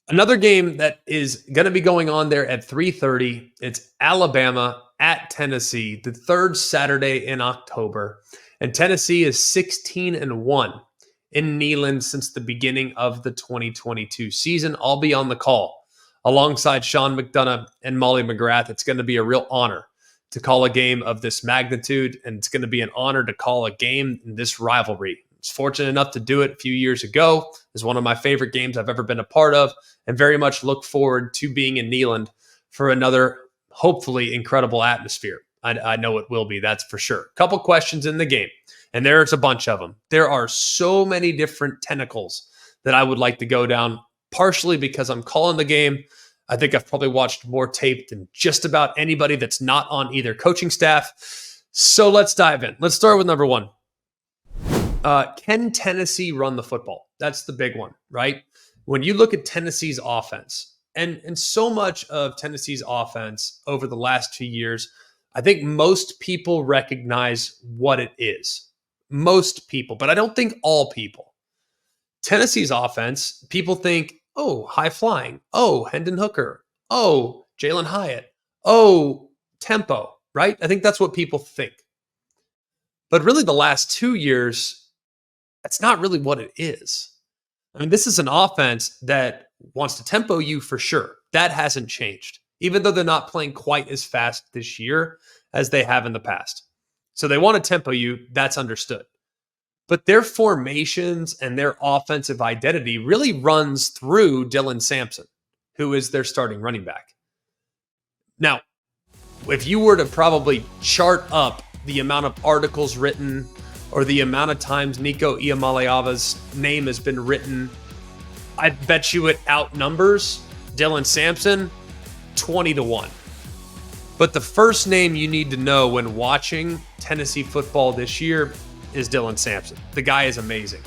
Another game that is going to be going on there at 3:30. It's Alabama at Tennessee, the third Saturday in October. And Tennessee is 16-1 in Neyland since the beginning of the 2022 season. I'll be on the call alongside Sean McDonough and Molly McGrath. It's going to be a real honor to call a game of this magnitude, and it's going to be an honor to call a game in this rivalry. I was fortunate enough to do it a few years ago. It was one of my favorite games I've ever been a part of, and very much look forward to being in Neyland for another, hopefully, incredible atmosphere. I know it will be, that's for sure. Couple questions in the game, and there's a bunch of them. There are so many different tentacles that I would like to go down, partially because I'm calling the game. I think I've probably watched more tape than just about anybody that's not on either coaching staff. So let's dive in. Let's start with number one. Can Tennessee run the football? That's the big one, right? When you look at Tennessee's offense, and so much of Tennessee's offense over the last 2 years, I think most people recognize what it is. Most people, but I don't think all people. Tennessee's offense, people think, oh, high flying. Oh, Hendon Hooker. Oh, Jalen Hyatt. Oh, tempo, right? I think that's what people think. But really the last 2 years, that's not really what it is. I mean, this is an offense that wants to tempo you for sure. That hasn't changed, even though they're not playing quite as fast this year as they have in the past. So they want to tempo you. That's understood. But their formations and their offensive identity really runs through Dylan Sampson, who is their starting running back. Now, if you were to probably chart up the amount of articles written or the amount of times Nico Iamaleava's name has been written, I bet you it outnumbers Dylan Sampson 20-1. But the first name you need to know when watching Tennessee football this year is Dylan Sampson. The guy is amazing.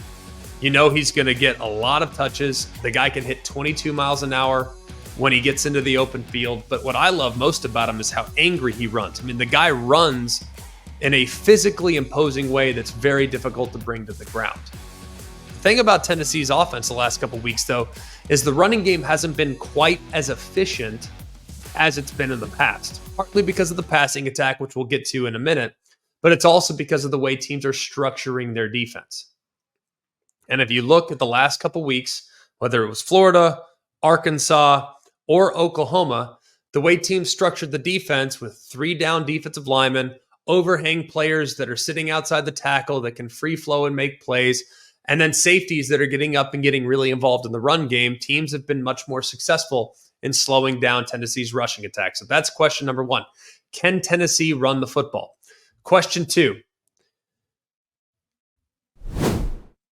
You know he's going to get a lot of touches. The guy can hit 22 miles an hour when he gets into the open field. But what I love most about him is how angry he runs. I mean, the guy runs in a physically imposing way that's very difficult to bring to the ground. The thing about Tennessee's offense the last couple weeks, though, is the running game hasn't been quite as efficient as it's been in the past, partly because of the passing attack, which we'll get to in a minute, but it's also because of the way teams are structuring their defense. And if you look at the last couple weeks, whether it was Florida, Arkansas, or Oklahoma, the way teams structured the defense with 3 down defensive linemen, overhang players that are sitting outside the tackle that can free flow and make plays, and then safeties that are getting up and getting really involved in the run game, teams have been much more successful in slowing down Tennessee's rushing attack. So that's question number one. Can Tennessee run the football? Question 2.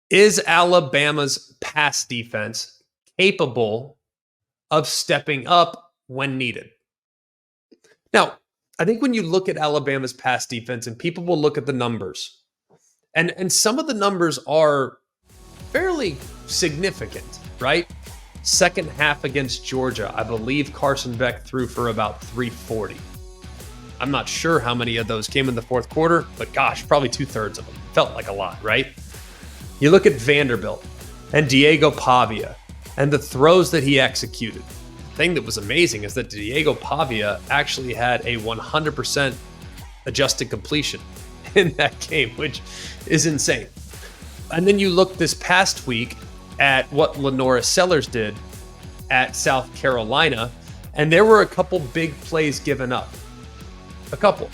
Is Alabama's pass defense capable of stepping up when needed? Now, I think when you look at Alabama's pass defense, and people will look at the numbers, and some of the numbers are fairly significant, right? Second half against Georgia, I believe Carson Beck threw for about 340. I'm not sure how many of those came in the fourth quarter, but gosh, probably 2/3 of them. Felt like a lot, right? You look at Vanderbilt and Diego Pavia and the throws that he executed. The thing that was amazing is that Diego Pavia actually had a 100% adjusted completion in that game, which is insane. And then you look this past week at what Lenora Sellers did at South Carolina, and there were a couple big plays given up. A couple.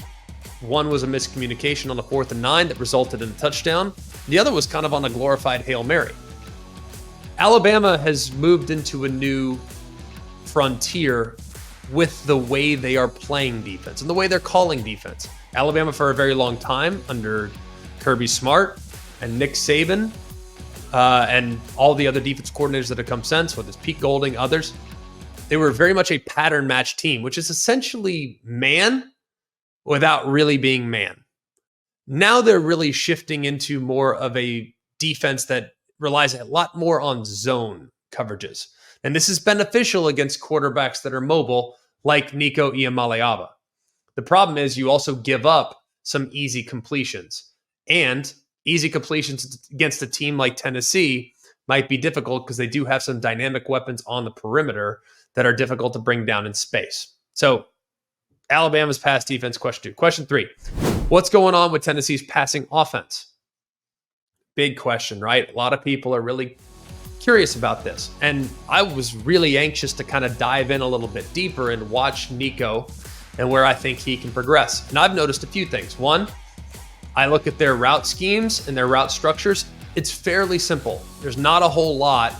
One was a miscommunication on the 4th and 9 that resulted in a touchdown. The other was kind of on a glorified Hail Mary. Alabama has moved into a new frontier with the way they are playing defense and the way they're calling defense. Alabama, for a very long time, under Kirby Smart and Nick Saban, and all the other defense coordinators that have come since, whether it's Pete Golding, others, they were very much a pattern match team, which is essentially man without really being man. Now they're really shifting into more of a defense that relies a lot more on zone coverages. And this is beneficial against quarterbacks that are mobile, like Nico Iamaleava. The problem is you also give up some easy completions. And easy completions against a team like Tennessee might be difficult because they do have some dynamic weapons on the perimeter that are difficult to bring down in space. So Alabama's pass defense, question 2. Question 3, what's going on with Tennessee's passing offense? Big question, right? A lot of people are really curious about this. And I was really anxious to kind of dive in a little bit deeper and watch Nico and where I think he can progress. And I've noticed a few things. One, I look at their route schemes and their route structures. It's fairly simple. There's not a whole lot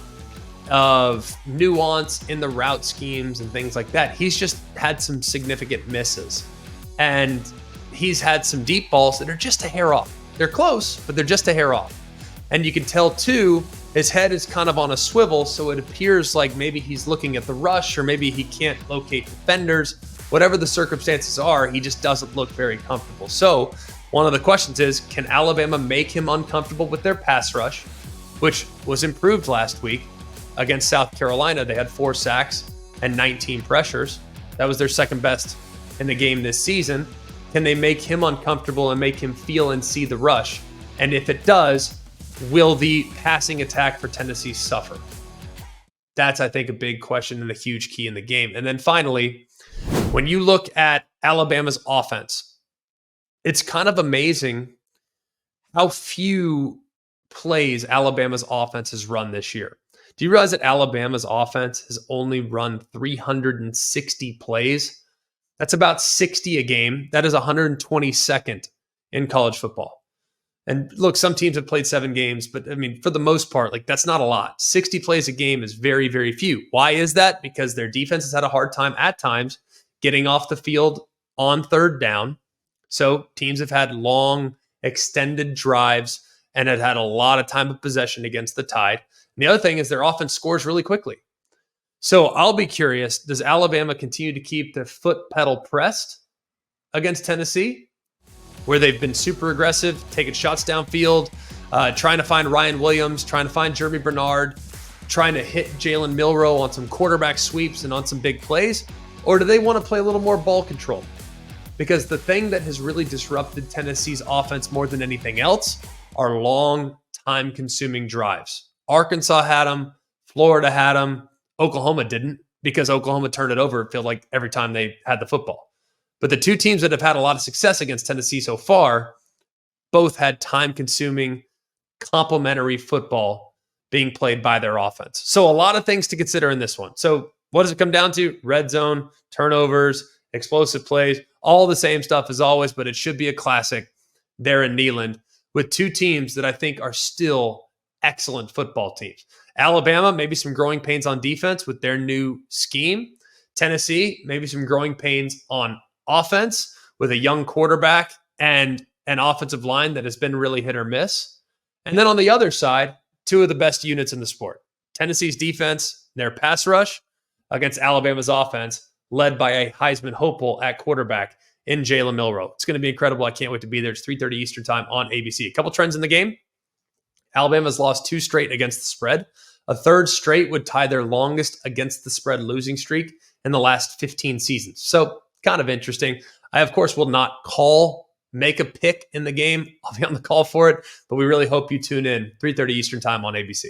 of nuance in the route schemes and things like that. He's just had some significant misses. And he's had some deep balls that are just a hair off. They're close, but they're just a hair off. And you can tell too, his head is kind of on a swivel, so it appears like maybe he's looking at the rush, or maybe he can't locate defenders. Whatever the circumstances are, he just doesn't look very comfortable. So one of the questions is, can Alabama make him uncomfortable with their pass rush, which was improved last week against South Carolina? They had 4 sacks and 19 pressures. That was their second best in the game this season. Can they make him uncomfortable and make him feel and see the rush? And if it does, will the passing attack for Tennessee suffer? That's, I think, a big question and a huge key in the game. And then finally, when you look at Alabama's offense, it's kind of amazing how few plays Alabama's offense has run this year. Do you realize that Alabama's offense has only run 360 plays? That's about 60 a game. That is 122nd in college football. And look, some teams have played 7 games, but I mean, for the most part, like, that's not a lot. 60 plays a game is very, very few. Why is that? Because their defense has had a hard time at times getting off the field on third down. So teams have had long, extended drives and have had a lot of time of possession against the Tide. And the other thing is their offense scores really quickly. So I'll be curious, does Alabama continue to keep the foot pedal pressed against Tennessee, where they've been super aggressive, taking shots downfield, trying to find Ryan Williams, trying to find Jeremy Bernard, trying to hit Jalen Milroe on some quarterback sweeps and on some big plays? Or do they want to play a little more ball control? Because the thing that has really disrupted Tennessee's offense more than anything else are long, time-consuming drives. Arkansas had them, Florida had them, Oklahoma didn't, because Oklahoma turned it over, it felt like, every time they had the football. But the 2 teams that have had a lot of success against Tennessee so far both had time-consuming, complementary football being played by their offense. So a lot of things to consider in this one. So what does it come down to? Red zone, turnovers, explosive plays, all the same stuff as always, but it should be a classic there in Neyland with 2 teams that I think are still excellent football teams. Alabama, maybe some growing pains on defense with their new scheme. Tennessee, maybe some growing pains on offense with a young quarterback and an offensive line that has been really hit or miss. And then on the other side, 2 of the best units in the sport. Tennessee's defense, their pass rush, against Alabama's offense, led by a Heisman hopeful at quarterback in Jalen Milroe. It's going to be incredible. I can't wait to be there. It's 3:30 Eastern time on ABC. A couple trends in the game. Alabama's lost 2 straight against the spread. A third straight would tie their longest against the spread losing streak in the last 15 seasons. So kind of interesting. I, of course, will not make a pick in the game. I'll be on the call for it, but we really hope you tune in 3:30 Eastern time on ABC.